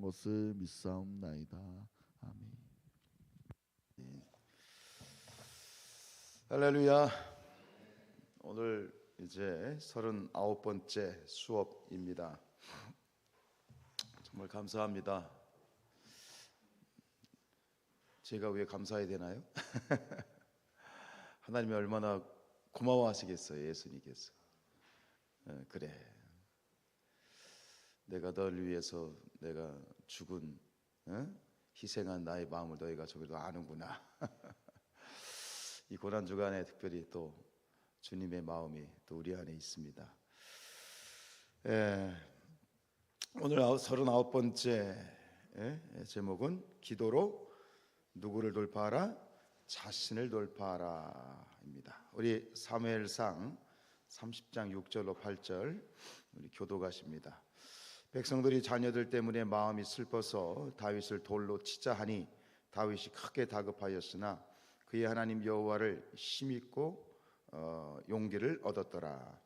것을 믿사옵나이다. 아멘. 할렐루야. 오늘 이제 39번째 수업입니다. 정말 감사합니다. 제가 왜 감사해야 되나요? 하나님이 얼마나 고마워하시겠어요, 예수님께서. 그래, 내가 너를 위해서 내가 죽은, 희생한 나의 마음을 너희가 저기도 아는구나. 이 고난 주간에 특별히 또 주님의 마음이 또 우리 안에 있습니다. 오늘 39번째 제목은 기도로 누구를 돌파하라? 자신을 돌파하라입니다. 우리 사무엘상 30장 6절로 8절 우리 교도가십니다. 백성들이 자녀들 때문에 마음이 슬퍼서 다윗을 돌로 치자 하니 다윗이 크게 다급하였으나 그의 하나님 여호와를 힘입고 용기를 얻었더라.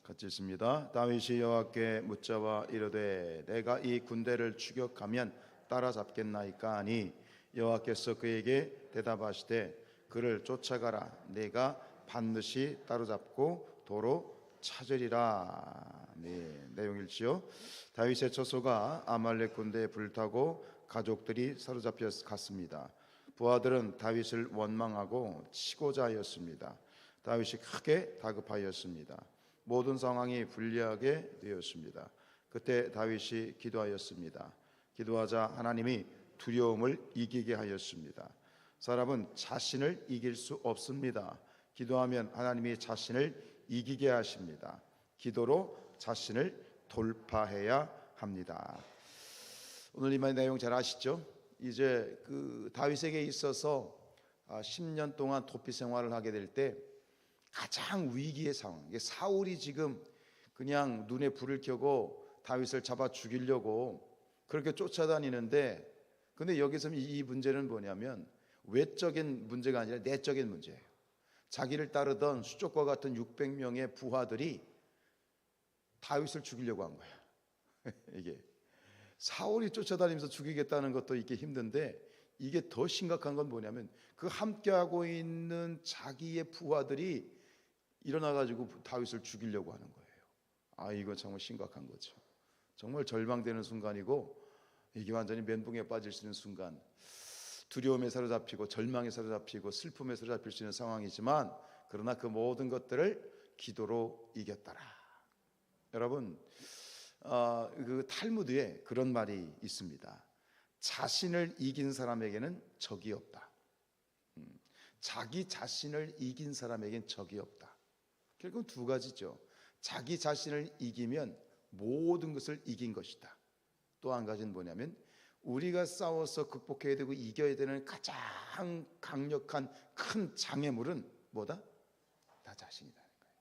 같이 읽습니다. 다윗이 여호와께 묻자와 이르되 내가 이 군대를 추격하면 따라잡겠나이까 하니 여호와께서 그에게 대답하시되 그를 쫓아가라. 내가 반드시 따라잡고 도로 찾으리라. 네, 내용 읽지요. 다윗의 처소가 아말렉 군대에 불타고 가족들이 사로잡혀 갔습니다. 부하들은 다윗을 원망하고 치고자 하였습니다. 다윗이 크게 다급하였습니다. 모든 상황이 불리하게 되었습니다. 그때 다윗이 기도하였습니다. 기도하자 하나님이 두려움을 이기게 하였습니다. 사람은 자신을 이길 수 없습니다. 기도하면 하나님이 자신을 이기게 하십니다. 기도로 자신을 돌파해야 합니다. 오늘 이 내용 잘 아시죠? 이제 그 다윗에게 있어서 10년 동안 도피 생활을 하게 될 때 가장 위기의 상황, 사울이 지금 그냥 눈에 불을 켜고 다윗을 잡아 죽이려고 그렇게 쫓아다니는데, 근데 여기서 이 문제는 뭐냐면 외적인 문제가 아니라 내적인 문제예요. 자기를 따르던 수족과 같은 600명의 부하들이 다윗을 죽이려고 한 거야. 이게 사울이 쫓아다니면서 죽이겠다는 것도 이게 힘든데, 이게 더 심각한 건 뭐냐면 그 함께하고 있는 자기의 부하들이 일어나가지고 다윗을 죽이려고 하는 거예요. 이거 정말 심각한 거죠. 정말 절망되는 순간이고, 이게 완전히 멘붕에 빠질 수 있는 순간, 두려움에 사로잡히고 절망에 사로잡히고 슬픔에 사로잡힐 수 있는 상황이지만, 그러나 그 모든 것들을 기도로 이겼더라. 여러분, 그 탈무드에 그런 말이 있습니다. 자신을 이긴 사람에게는 적이 없다. 자기 자신을 이긴 사람에게는 적이 없다. 결국 두 가지죠. 자기 자신을 이기면 모든 것을 이긴 것이다. 또 한 가지는 뭐냐면 우리가 싸워서 극복해야 되고 이겨야 되는 가장 강력한 큰 장애물은 뭐다? 나 자신이라는 거예요.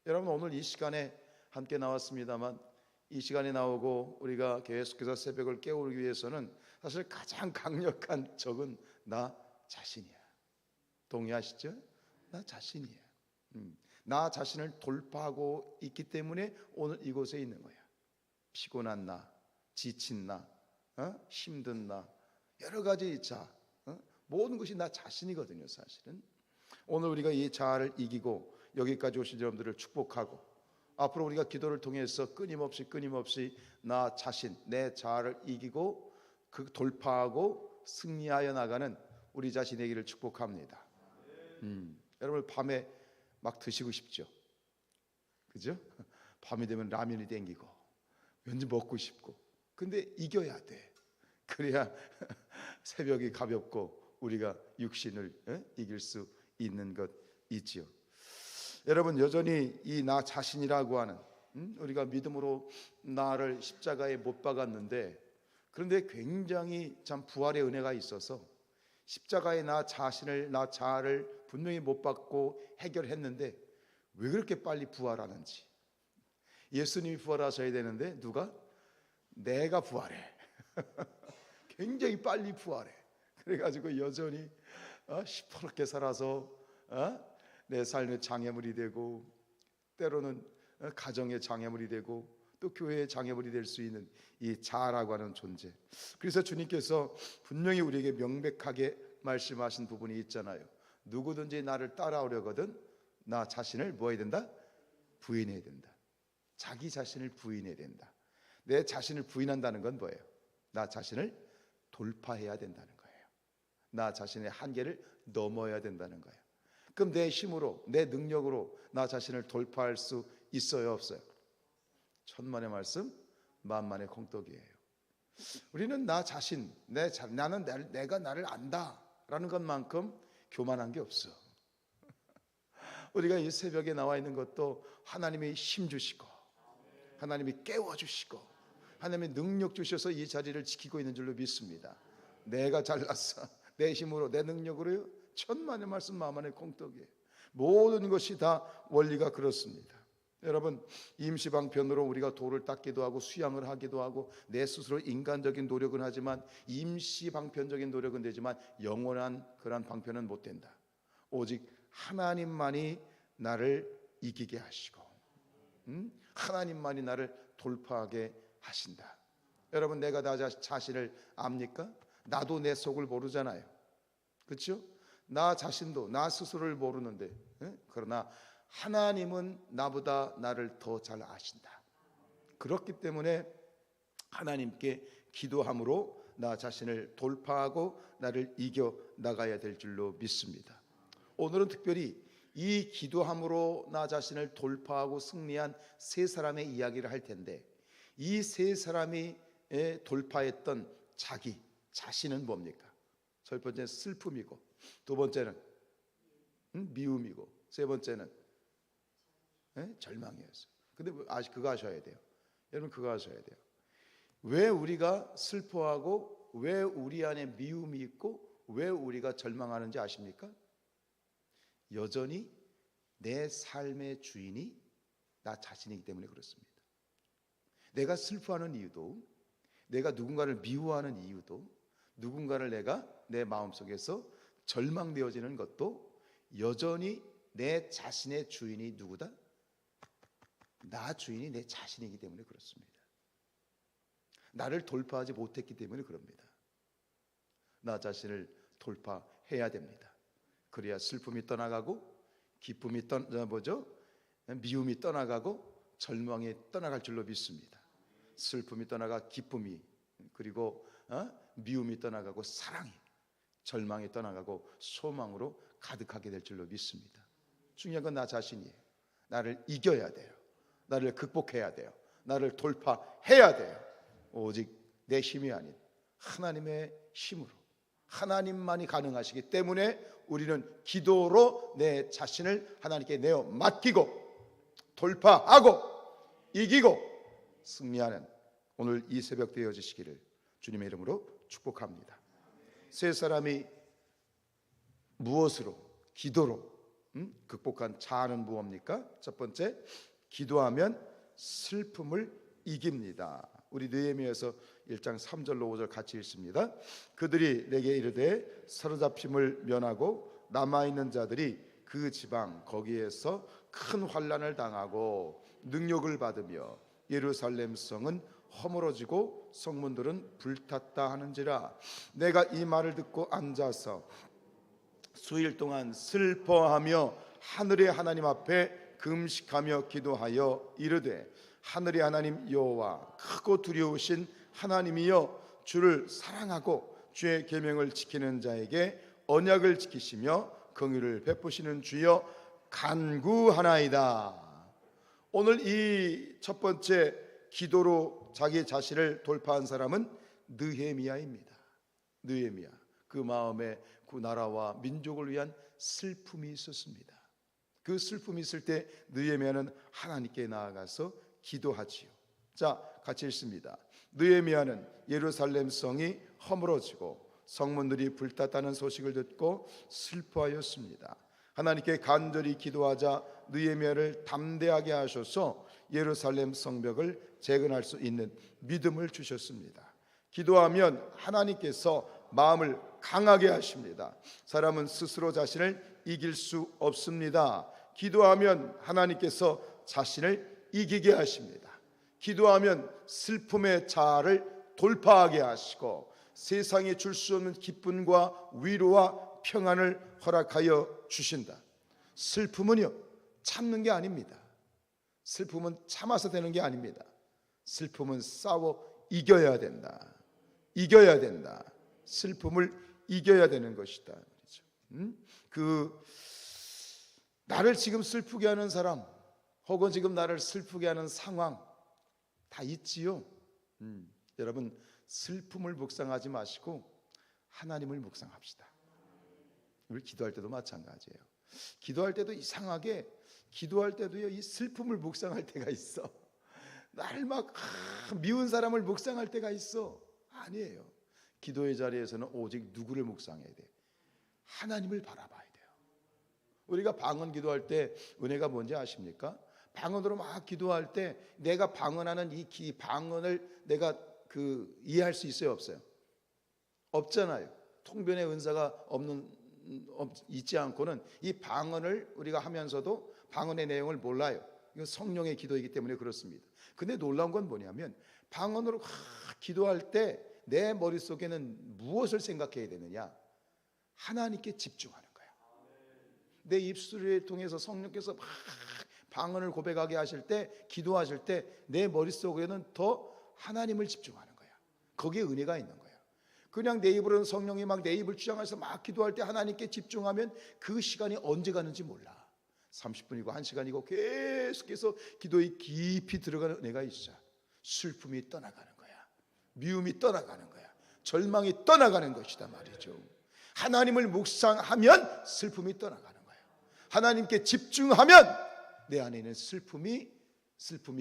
여러분, 오늘 이 시간에 함께 나왔습니다만, 이 시간에 나오고 우리가 계속해서 새벽을 깨우기 위해서는 사실 가장 강력한 적은 나 자신이야. 동의하시죠? 나 자신이야. 나 자신을 돌파하고 있기 때문에 오늘 이곳에 있는 거야. 피곤한 나, 지친 나, 힘든 나, 여러 가지 모든 것이 나 자신이거든요. 사실은 오늘 우리가 이 자아를 이기고 여기까지 오신 여러분들을 축복하고, 앞으로 우리가 기도를 통해서 끊임없이 나 자신, 내 자아를 이기고 그 돌파하고 승리하여 나가는 우리 자신에게를 축복합니다. 여러분, 밤에 막 드시고 싶죠? 그죠? 밤이 되면 라면이 땡기고 왠지 먹고 싶고, 근데 이겨야 돼. 그래야 새벽이 가볍고 우리가 육신을 이길 수 있는 것 있지요. 여러분, 여전히 이 나 자신이라고 하는, 우리가 믿음으로 나를 십자가에 못 박았는데, 그런데 굉장히 참 부활의 은혜가 있어서 십자가에 나 자신을, 나 자아를 분명히 못 박고 해결했는데 왜 그렇게 빨리 부활하는지. 예수님이 부활하셔야 되는데 누가? 내가 부활해. 굉장히 빨리 부활해. 그래가지고 여전히 시퍼렇게 살아서 내 삶의 장애물이 되고, 때로는 가정의 장애물이 되고, 또 교회의 장애물이 될 수 있는 이 자아라고 하는 존재. 그래서 주님께서 분명히 우리에게 명백하게 말씀하신 부분이 있잖아요. 누구든지 나를 따라오려거든 나 자신을 뭐 해야 된다? 부인해야 된다. 자기 자신을 부인해야 된다. 내 자신을 부인한다는 건 뭐예요? 나 자신을 돌파해야 된다는 거예요. 나 자신의 한계를 넘어야 된다는 거예요. 그럼 내 힘으로, 내 능력으로 나 자신을 돌파할 수 있어요, 없어요? 천만의 말씀, 만만의 콩떡이에요. 우리는 나 자신, 나는 내가 나를 안다라는 것만큼 교만한 게 없어. 우리가 이 새벽에 나와 있는 것도 하나님이 힘 주시고, 하나님이 깨워 주시고, 하나님이 능력 주셔서 이 자리를 지키고 있는 줄로 믿습니다. 내가 잘났어, 내 힘으로, 내 능력으로요? 천만의 말씀, 만만의 콩떡이에요. 모든 것이 다 원리가 그렇습니다. 여러분, 임시방편으로 우리가 돌을 닦기도 하고 수양을 하기도 하고 내 스스로 인간적인 노력은 하지만, 임시방편적인 노력은 되지만 영원한 그러한 방편은 못 된다. 오직 하나님만이 나를 이기게 하시고, 하나님만이 나를 돌파하게 하신다. 여러분, 내가 나 자신을 압니까? 나도 내 속을 모르잖아요. 그렇죠? 나 자신도 나 스스로를 모르는데, 그러나 하나님은 나보다 나를 더 잘 아신다. 그렇기 때문에 하나님께 기도함으로 나 자신을 돌파하고 나를 이겨 나가야 될 줄로 믿습니다. 오늘은 특별히 이 기도함으로 나 자신을 돌파하고 승리한 세 사람의 이야기를 할 텐데, 이 세 사람이 돌파했던 자기 자신은 뭡니까? 첫 번째는 슬픔이고, 두 번째는 미움이고, 세 번째는 절망이었어요. 근데 그거 하셔야 돼요. 여러분, 그거 하셔야 돼요. 왜 우리가 슬퍼하고, 왜 우리 안에 미움이 있고, 왜 우리가 절망하는지 아십니까? 여전히 내 삶의 주인이 나 자신이기 때문에 그렇습니다. 내가 슬퍼하는 이유도, 내가 누군가를 미워하는 이유도, 누군가를 내가 내 마음속에서 절망되어지는 것도 여전히 내 자신의 주인이 누구다? 나 주인이 내 자신이기 때문에 그렇습니다. 나를 돌파하지 못했기 때문에 그럽니다. 나 자신을 돌파해야 됩니다. 그래야 슬픔이 떠나가고, 기쁨이 미움이 떠나가고, 절망이 떠나갈 줄로 믿습니다. 슬픔이 떠나가 기쁨이, 그리고 미움이 떠나가고, 사랑이, 절망이 떠나가고, 소망으로 가득하게 될 줄로 믿습니다. 중요한 건 나 자신이에요. 나를 이겨야 돼요. 나를 극복해야 돼요. 나를 돌파해야 돼요. 오직 내 힘이 아닌 하나님의 힘으로, 하나님만이 가능하시기 때문에 우리는 기도로 내 자신을 하나님께 내어 맡기고 돌파하고 이기고 승리하는 오늘 이 새벽 되어지시기를 주님의 이름으로 축복합니다. 세 사람이 무엇으로, 기도로 극복한 자아는 무엇입니까? 첫 번째, 기도하면 슬픔을 이깁니다. 우리 느헤미야서 1장 3절로 5절 같이 읽습니다. 그들이 내게 이르되 사로잡힘을 면하고 남아있는 자들이 그 지방 거기에서 큰 환난을 당하고 능욕을 받으며 예루살렘 성은 허물어지고 성문들은 불탔다 하는지라. 내가 이 말을 듣고 앉아서 수일 동안 슬퍼하며 하늘의 하나님 앞에 금식하며 기도하여 이르되 하늘의 하나님 여호와 크고 두려우신 하나님이여 주를 사랑하고 주의 계명을 지키는 자에게 언약을 지키시며 긍휼을 베푸시는 주여 간구하나이다. 오늘 이 첫 번째 기도로 자기 자신을 돌파한 사람은 느헤미야입니다. 느헤미야, 그 마음에 그 나라와 민족을 위한 슬픔이 있었습니다. 그 슬픔이 있을 때 느헤미야는 하나님께 나아가서 기도하지요. 자, 같이 읽습니다. 느헤미야는 예루살렘 성이 허물어지고 성문들이 불탔다는 소식을 듣고 슬퍼하였습니다. 하나님께 간절히 기도하자 느헤미야를 담대하게 하셔서 예루살렘 성벽을 재건할 수 있는 믿음을 주셨습니다. 기도하면 하나님께서 마음을 강하게 하십니다. 사람은 스스로 자신을 이길 수 없습니다. 기도하면 하나님께서 자신을 이기게 하십니다. 기도하면 슬픔의 자아를 돌파하게 하시고 세상이 줄 수 없는 기쁨과 위로와 평안을 허락하여 주신다. 슬픔은요, 참는 게 아닙니다. 슬픔은 참아서 되는 게 아닙니다. 슬픔은 싸워 이겨야 된다. 이겨야 된다. 슬픔을 이겨야 되는 것이다. 나를 지금 슬프게 하는 사람, 혹은 지금 나를 슬프게 하는 상황 다 있지요. 여러분, 슬픔을 묵상하지 마시고 하나님을 묵상합시다. 우리 기도할 때도 마찬가지예요. 기도할 때도 이상하게 기도할 때도요, 이 슬픔을 묵상할 때가 있어. 나를 막 미운 사람을 묵상할 때가 있어. 아니에요. 기도의 자리에서는 오직 누구를 묵상해야 돼? 하나님을 바라봐야 돼요. 우리가 방언 기도할 때 은혜가 뭔지 아십니까? 방언으로 막 기도할 때 내가 방언하는 이 방언을 내가 이해할 수 있어요, 없어요? 없잖아요. 통변의 은사가 있지 않고는 이 방언을 우리가 하면서도 방언의 내용을 몰라요. 이건 성령의 기도이기 때문에 그렇습니다. 근데 놀라운 건 뭐냐면 방언으로 기도할 때 내 머릿속에는 무엇을 생각해야 되느냐? 하나님께 집중하는 거야. 내 입술을 통해서 성령께서 막 방언을 고백하게 하실 때, 기도하실 때 내 머릿속에는 더 하나님을 집중하는 거야. 거기에 은혜가 있는 거야. 그냥 내 입으로는 성령이 막 내 입을 주장해서 막 기도할 때 하나님께 집중하면 그 시간이 언제 가는지 몰라. 30분이고 1시간이고 계속해서 기도에 깊이 들어가는 은혜가 있어. 슬픔이 떠나가는 거야. 미움이 떠나가는 거야. 절망이 떠나가는 것이다 말이죠. 하나님을 묵상하면 슬픔이 떠나가는 거야. 하나님께 집중하면 내 안에 있는 슬픔이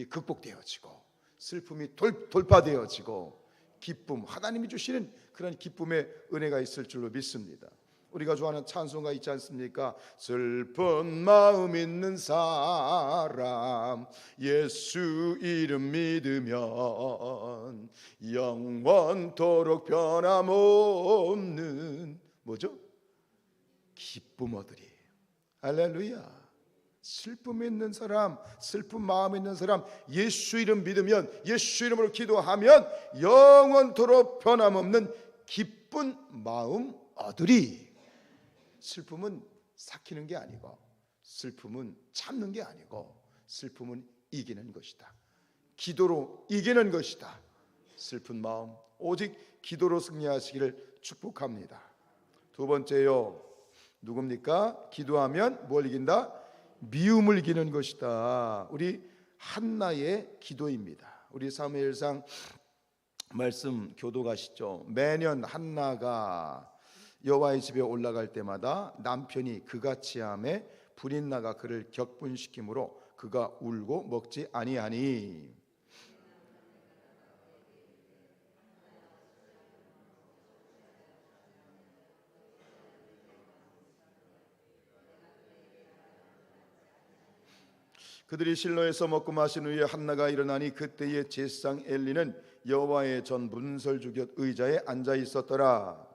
극복되어지고 슬픔이 돌파되어지고 기쁨, 하나님이 주시는 그런 기쁨의 은혜가 있을 줄로 믿습니다. 우리가 좋아하는 찬송가 있지 않습니까? 슬픈 마음 있는 사람 예수 이름 믿으면 영원토록 변함없는 뭐죠? 기쁨 얻으리. 할렐루야. 슬픔 있는 사람, 슬픈 마음 있는 사람 예수 이름 믿으면, 예수 이름으로 기도하면 영원토록 변함없는 기쁜 마음 얻으리. 슬픔은 삭히는 게 아니고, 슬픔은 참는 게 아니고, 슬픔은 이기는 것이다. 기도로 이기는 것이다. 슬픈 마음 오직 기도로 승리하시기를 축복합니다. 두 번째요, 누굽니까? 기도하면 뭘 이긴다? 미움을 이기는 것이다. 우리 한나의 기도입니다. 우리 사무엘상 말씀 교도가시죠. 매년 한나가 여호와의 집에 올라갈 때마다 남편이 그같이 함에 브린나가 그를 격분시키므로 그가 울고 먹지 아니하니. 그들이 실로에서 먹고 마신 후에 한나가 일어나니 그때의 제사장 엘리는 여호와의 전 문설주곁 의자에 앉아 있었더라.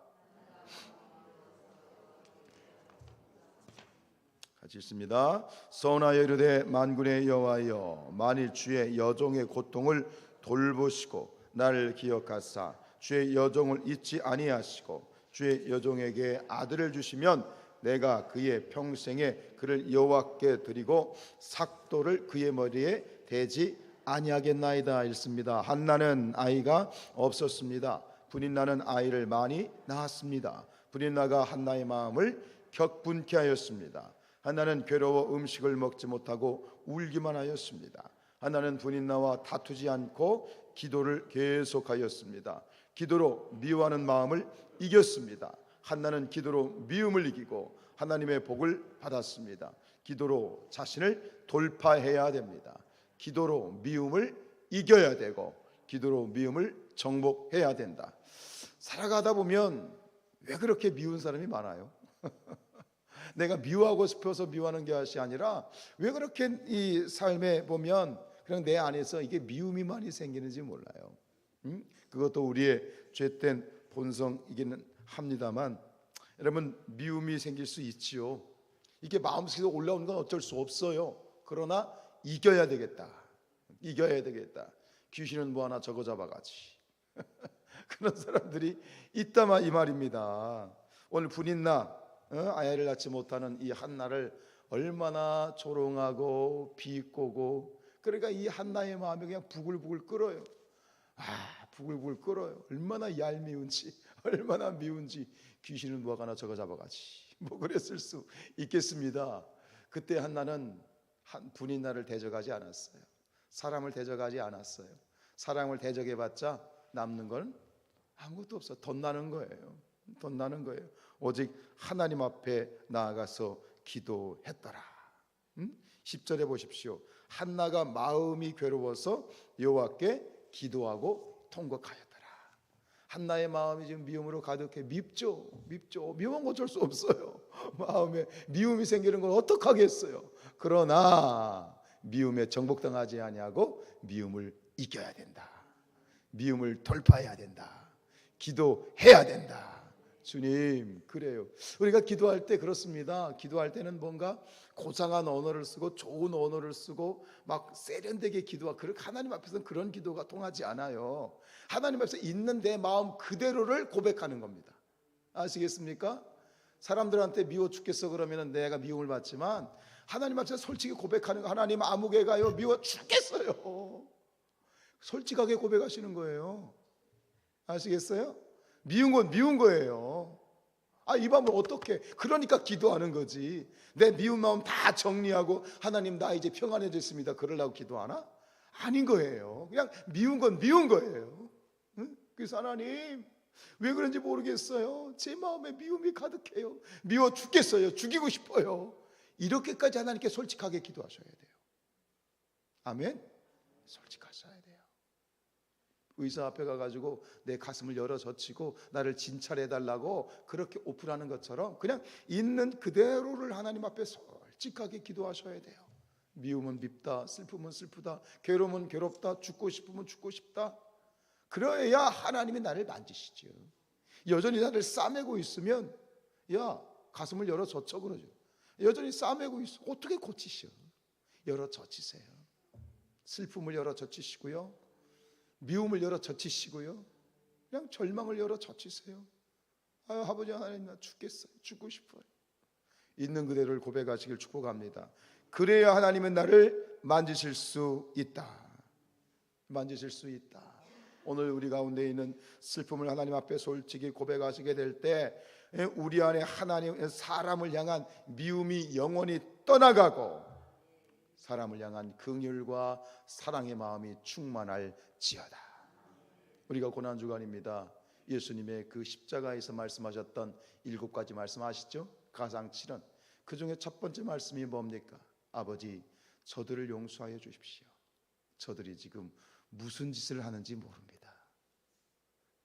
같이 읽습니다. 서원하여 이르되 만군의 여호와여, 만일 주의 여종의 고통을 돌보시고 나를 기억하사 주의 여종을 잊지 아니하시고 주의 여종에게 아들을 주시면 내가 그의 평생에 그를 여호와께 드리고 삭도를 그의 머리에 대지 아니하겠나이다. 읽습니다. 한나는 아이가 없었습니다. 브린나는 아이를 많이 낳았습니다. 브린나가 한나의 마음을 격분케 하였습니다. 한나는 괴로워 음식을 먹지 못하고 울기만 하였습니다. 한나는 브린나와 다투지 않고 기도를 계속하였습니다. 기도로 미워하는 마음을 이겼습니다. 한나는 기도로 미움을 이기고 하나님의 복을 받았습니다. 기도로 자신을 돌파해야 됩니다. 기도로 미움을 이겨야 되고 기도로 미움을 정복해야 된다. 살아가다 보면 왜 그렇게 미운 사람이 많아요? 내가 미워하고 싶어서 미워하는 것이 아니라 왜 그렇게 이 삶에 보면 그냥 내 안에서 이게 미움이 많이 생기는지 몰라요. 그것도 우리의 죄된 본성이기는 합니다만 여러분, 미움이 생길 수 있지요. 이게 마음속에서 올라오는 건 어쩔 수 없어요. 그러나 이겨야 되겠다. 이겨야 되겠다. 귀신은 뭐 하나 저거 잡아가지. 그런 사람들이 있다마 이 말입니다. 오늘 분인나 아이를 낳지 못하는 이 한나를 얼마나 조롱하고 비꼬고, 그러니까 이 한나의 마음이 그냥 부글부글 끓어요. 부글부글 끓어요. 얼마나 얄미운지, 얼마나 미운지. 귀신은 뭐 하나 저거 잡아가지. 뭐 그랬을 수 있겠습니다. 그때 한나는 분인나를 대적하지 않았어요. 사람을 대적하지 않았어요. 사람을 대적해봤자 남는 건 아무것도 없어. 덧나는 거예요. 덧나는 거예요. 오직 하나님 앞에 나아가서 기도했더라. 10절에 보십시오. 한나가 마음이 괴로워서 여호와께 기도하고 통곡하였더라. 한나의 마음이 지금 미움으로 가득해. 밉죠. 미움은 어쩔 수 없어요. 마음에 미움이 생기는 걸 어떡하겠어요. 그러나 미움에 정복당하지 아니하고 미움을 이겨야 된다. 미움을 돌파해야 된다. 기도해야 된다. 주님, 그래요. 우리가 기도할 때 그렇습니다. 기도할 때는 뭔가 고상한 언어를 쓰고 좋은 언어를 쓰고 막 세련되게 기도하고, 하나님 앞에서는 그런 기도가 통하지 않아요. 하나님 앞에서 있는 내 마음 그대로를 고백하는 겁니다. 아시겠습니까? 사람들한테 미워 죽겠어 그러면 내가 미움을 받지만, 하나님 앞에서 솔직히 고백하는 거, 하나님 아무개가요 미워 죽겠어요. 솔직하게 고백하시는 거예요. 아시겠어요? 미운 건 미운 거예요. 이 밤을 어떻게, 그러니까 기도하는 거지. 내 미운 마음 다 정리하고 하나님 나 이제 평안해졌습니다 그러려고 기도하나? 아닌 거예요. 그냥 미운 건 미운 거예요. 그래서 하나님 왜 그런지 모르겠어요. 제 마음에 미움이 가득해요. 미워 죽겠어요. 죽이고 싶어요. 이렇게까지 하나님께 솔직하게 기도하셔야 돼요. 아멘. 솔직하셔야 돼요. 의사 앞에 가가지고 내 가슴을 열어 젖히고 나를 진찰해달라고 그렇게 오픈하는 것처럼 그냥 있는 그대로를 하나님 앞에 솔직하게 기도하셔야 돼요. 미움은 밉다, 슬픔은 슬프다, 괴로움은 괴롭다, 죽고 싶으면 죽고 싶다. 그래야 하나님이 나를 만지시죠. 여전히 나를 싸매고 있으면 야 가슴을 열어 젖혀 그러죠. 여전히 싸매고 있어. 어떻게 고치셔? 열어 젖히세요. 슬픔을 열어 젖히시고요, 미움을 열어 젖히시고요, 그냥 절망을 열어 젖히세요. 아버지 하나님 나 죽겠어요. 죽고 싶어요. 있는 그대로를 고백하시길 축복합니다. 그래야 하나님은 나를 만지실 수 있다. 만지실 수 있다. 오늘 우리 가운데 있는 슬픔을 하나님 앞에 솔직히 고백하시게 될 때 우리 안에 하나님, 사람을 향한 미움이 영원히 떠나가고 사람을 향한 긍휼과 사랑의 마음이 충만할지어다. 우리가 고난주간입니다. 예수님의 그 십자가에서 말씀하셨던 7가지 말씀 아시죠? 가상 7원. 그 중에 첫 번째 말씀이 뭡니까? 아버지 저들을 용서하여 주십시오. 저들이 지금 무슨 짓을 하는지 모릅니다.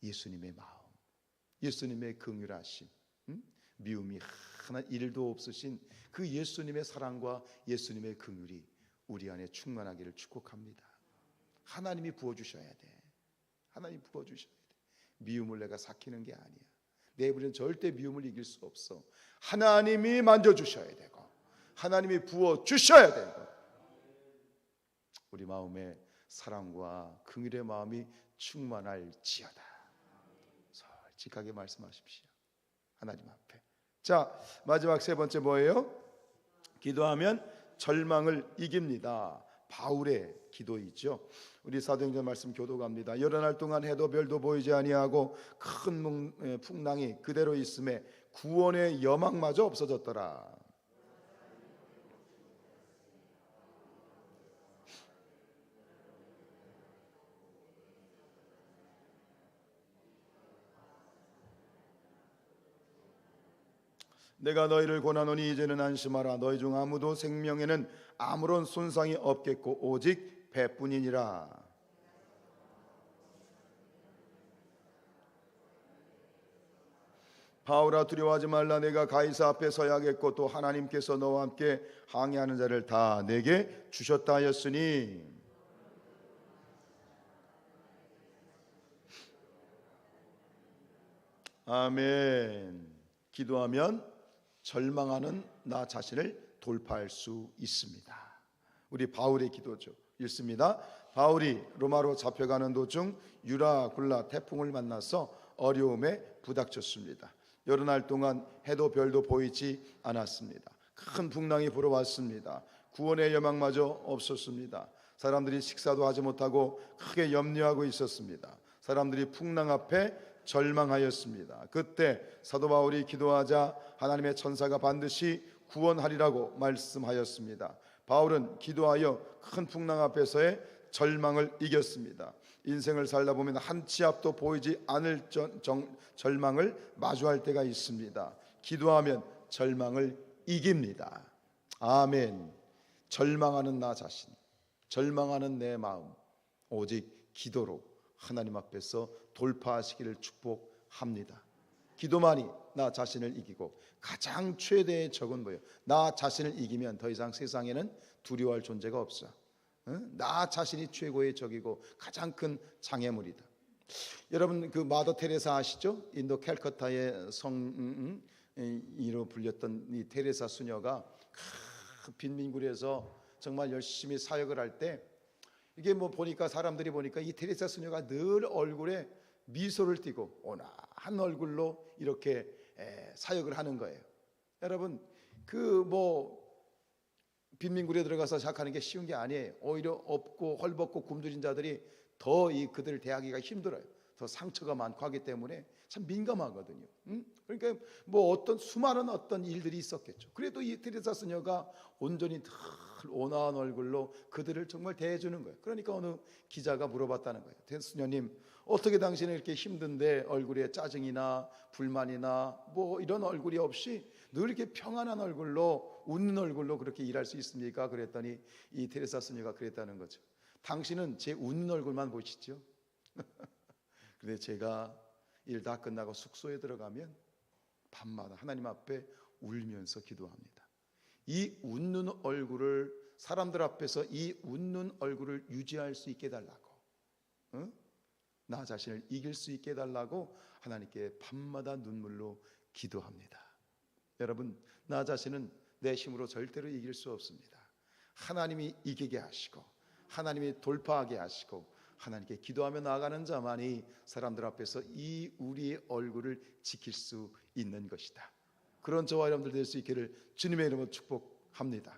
예수님의 마음, 예수님의 긍휼하심, 미움이 하나 1도 없으신 그 예수님의 사랑과 예수님의 긍휼이 우리 안에 충만하기를 축복합니다. 하나님이 부어주셔야 돼. 하나님 부어주셔야 돼. 미움을 내가 삭히는 게 아니야. 내 입으로는 절대 미움을 이길 수 없어. 하나님이 만져주셔야 되고 하나님이 부어주셔야 되고 우리 마음에 사랑과 긍휼의 마음이 충만할지어다. 솔직하게 말씀하십시오. 하나님 앞에. 자, 마지막 세 번째 뭐예요? 기도하면 절망을 이깁니다. 바울의 기도이죠. 우리 사도행전 말씀 교도갑니다. 여러 날 동안 해도 별도 보이지 아니하고 큰 풍랑이 그대로 있음에 구원의 여망마저 없어졌더라. 내가 너희를 권하노니 이제는 안심하라. 너희 중 아무도 생명에는 아무런 손상이 없겠고 오직 배뿐이니라. 바울아 두려워하지 말라. 내가 가이사 앞에 서야겠고 또 하나님께서 너와 함께 항해하는 자를 다 내게 주셨다 하였으니 아멘. 기도하면 절망하는 나 자신을 돌파할 수 있습니다. 우리 바울의 기도죠. 읽습니다. 바울이 로마로 잡혀가는 도중 유라굴라 태풍을 만나서 어려움에 부닥쳤습니다. 여러 날 동안 해도 별도 보이지 않았습니다. 큰 풍랑이 불어왔습니다. 구원의 여망마저 없었습니다. 사람들이 식사도 하지 못하고 크게 염려하고 있었습니다. 사람들이 풍랑 앞에 절망하였습니다. 그때 사도 바울이 기도하자 하나님의 천사가 반드시 구원하리라고 말씀하였습니다. 바울은 기도하여 큰 풍랑 앞에서의 절망을 이겼습니다. 인생을 살다 보면 한 치 앞도 보이지 않을 절망을 마주할 때가 있습니다. 기도하면 절망을 이깁니다. 아멘. 절망하는 나 자신, 절망하는 내 마음, 오직 기도로 하나님 앞에서 돌파하시기를 축복합니다. 기도만이 나 자신을 이기고 가장 최대의 적은 뭐예요? 나 자신을 이기면 더 이상 세상에는 두려워할 존재가 없어. 나 자신이 최고의 적이고 가장 큰 장애물이다. 여러분 그 마더 테레사 아시죠? 인도 캘커타의 성이로 불렸던 이 테레사 수녀가 빈민굴에서 정말 열심히 사역을 할 때 이게 뭐 보니까 사람들이 보니까 이 테레사 수녀가 늘 얼굴에 미소를 띠고 온화한 얼굴로 이렇게 사역을 하는 거예요. 여러분 그 뭐 빈민굴에 들어가서 시작하는 게 쉬운 게 아니에요. 오히려 없고 헐벗고 굶주린 자들이 더 이 그들을 대하기가 힘들어요. 더 상처가 많고 하기 때문에 참 민감하거든요. 그러니까 뭐 어떤 수많은 어떤 일들이 있었겠죠. 그래도 이 테레사 수녀가 온전히 늘 온화한 얼굴로 그들을 정말 대해주는 거예요. 그러니까 어느 기자가 물어봤다는 거예요. 테레사 수녀님, 어떻게 당신은 이렇게 힘든데 얼굴에 짜증이나 불만이나 뭐 이런 얼굴이 없이 늘 이렇게 평안한 얼굴로 웃는 얼굴로 그렇게 일할 수 있습니까? 그랬더니 이 테레사 수녀가 그랬다는 거죠. 당신은 제 웃는 얼굴만 보시죠. 그런데 제가 일 다 끝나고 숙소에 들어가면 밤마다 하나님 앞에 울면서 기도합니다. 이 웃는 얼굴을 사람들 앞에서 이 웃는 얼굴을 유지할 수 있게 해달라고, 나 자신을 이길 수 있게 해달라고 하나님께 밤마다 눈물로 기도합니다. 여러분, 나 자신은 내 힘으로 절대로 이길 수 없습니다. 하나님이 이기게 하시고 하나님이 돌파하게 하시고 하나님께 기도하며 나아가는 자만이 사람들 앞에서 이 우리의 얼굴을 지킬 수 있는 것이다. 그런 저와 여러분들 될 수 있기를 주님의 이름으로 축복합니다.